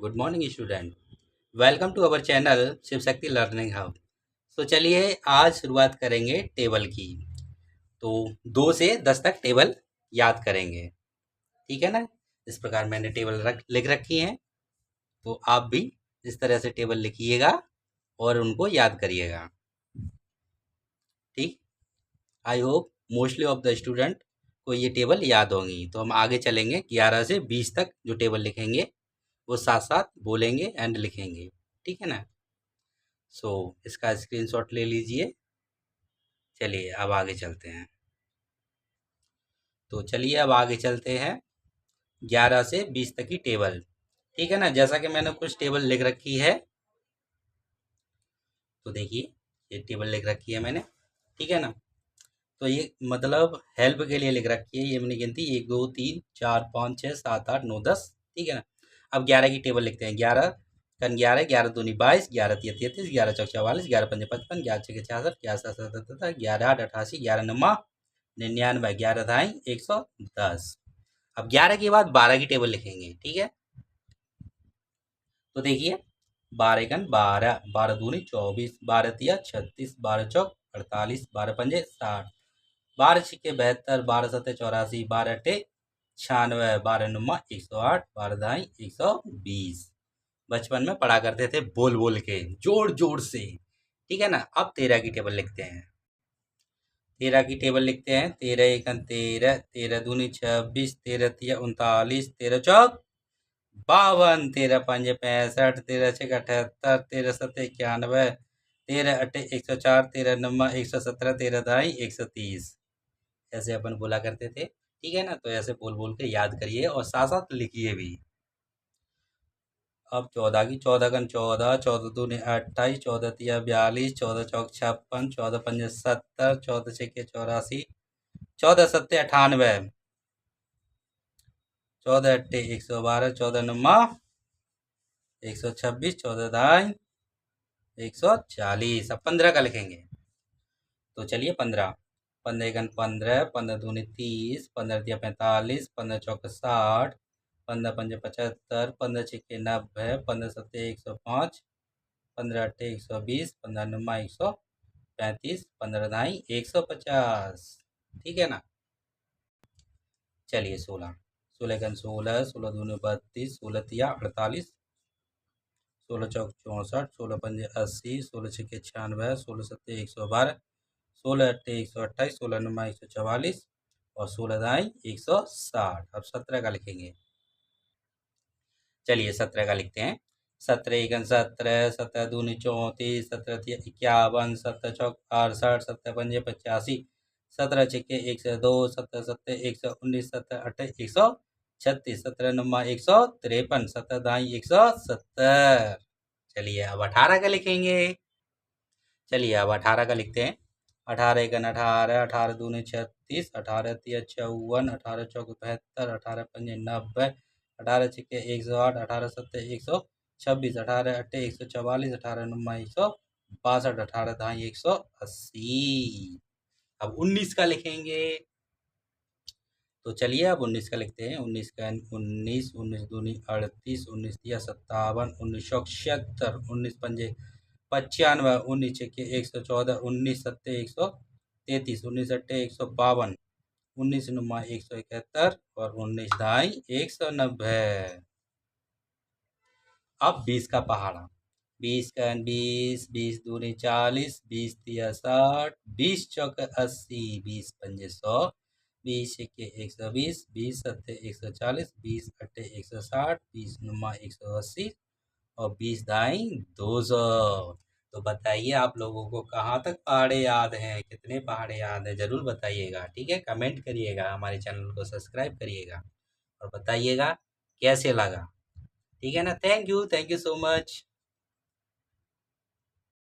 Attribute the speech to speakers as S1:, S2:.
S1: Good morning student. Welcome to our channel Shiv Shakti learning hub. चलिए आज शुरुआत करेंगे टेबल की। तो 2 से 10 तक टेबल याद करेंगे, ठीक है ना। इस प्रकार मैंने टेबल लिख रखी हैं, तो आप भी इस तरह से टेबल लिखिएगा और उनको याद करिएगा, ठीक। I hope mostly of the student को ये टेबल याद होंगी। तो हम आगे चलेंगे, 11 से 20 तक जो टेबल लिखेंगे वो साथ साथ बोलेंगे एंड लिखेंगे, ठीक है ना। इसका स्क्रीनशॉट ले लीजिए। चलिए अब आगे चलते हैं। तो चलिए अब आगे चलते हैं 11 से 20 तक की टेबल, ठीक है ना। जैसा कि मैंने कुछ टेबल लिख रखी है, तो देखिए ये टेबल लिख रखी है मैंने, ठीक है ना। तो ये मतलब हेल्प के लिए लिख रखी है। ये मैंने गिनती 1 2 3 4 5 6 7 8 9 10, ठीक है ना। अब 11 की टेबल लिखते हैं। 11 कन 11, 11 दूनी 22, 11 तिया 33, 11 चौक 44, 11 पंजे 55, 11 छः 66, 11 सात 77, 11 8 88, 11 नमा 99, 11 धाई 110। अब 11 के बाद 12 की टेबल लिखेंगे, ठीक है। तो देखिए 12 कन 12, 12 दूनी 24, 12 तिया 36, 12 चौक 48, 12 पंजे 60, 12 छिक्के 72, 12 सत्ते 84, 12 अट्ठे 96, 12 नुमा 108, 12 दाई 120। बचपन में पढ़ा करते थे बोल बोल के, जोर जोर से, ठीक है ना। अब 13 की टेबल लिखते हैं। 13 की टेबल लिखते हैं। 13 एकन 13, 13 दूनी 26, 13 तिया 39, 13 चौक 52, 13 पंजे 65, 13 छः 78, 13 सत्ते 91, 13 अट्ठे 104, 13 नम्मा 117, 13 दाई 130। ऐसे अपन बोला करते थे, ठीक है ना। तो ऐसे बोल बोल के याद करिए और साथ साथ लिखिए भी। अब 14 की 14 कन 14, 14 दूनी 28, 14 तिया 42, 14 चौक 56, 14 पंजे 70, 14 छक्के 84, 14 सत्ते 98, 14 अट्ठे 112, 14 नुमा 126, 14 दाई 140। अब 15 का लिखेंगे। तो चलिए 15, 15 एकन 15, 15 दूनी 30, 15 तिया 45, 15 चौक 60, 15 पंजे 75, 15 छिक्के 90, 15 सत्ते 105, 15 अट्ठे 120, 15 नुमा 135, 15 दाई 150, ठीक है ना। चलिए 16, 16 एकन 16, 16 दूनी 32, 16 तिया 48, 16 चौक 64, 16 पंजे 80, 16 छिक्के 96, 16 सत्ते 112, 16 अट्ठे 128, 16 नुमा 144 और 16 दाई 160। अब 17 का लिखेंगे। चलिए 17 का लिखते हैं। 17 एकन 17, 17 दूनी 34, 17 तिया 51, 17 चौक 68, 17 पंजे 85, 17 छिक्के 102, 17 सत्ते 119, 17 अट्ठे 136, 17 नुमा 153, 17 दाई 170। चलिए अब 18 का लिखेंगे। चलिए अब 18 का लिखते हैं। 18 एकन 18, 18 दूनी 36, 18 तिया 54, 18 चौक 72, 18 पंजे 90, 18 छिक्के 108, 18 सत्ते 126, 18 अट्ठे 144, 18 नुमा 162, 18 दाई 180। अब 19 का लिखेंगे। तो चलिए अब 19 का लिखते हैं। 19 का 19, 19 दूनी 38, 19 तिया 57, 19 चौक 76, 19 पंजे 95, 19 छक्के 114, 19 सत्ते 133, 19 अट्ठे 152, 19 नुमा 171 और 19 दाई 190। अब 20 का पहाड़ा। 20 का 20, 20 दूनी 40, 20 तिया 60, 20 चौक 80, 20 पंजे 100, 20 छक्के 120, 20 सत्ते 140, 20 अट्ठे 160, 20 नुमा 180 और 20 दाई 200। तो बताइए आप लोगों को कहाँ तक पहाड़े याद हैं, कितने पहाड़े याद हैं, ज़रूर बताइएगा, ठीक है। कमेंट करिएगा, हमारे चैनल को सब्सक्राइब करिएगा और बताइएगा कैसे लगा, ठीक है ना। Thank you so much.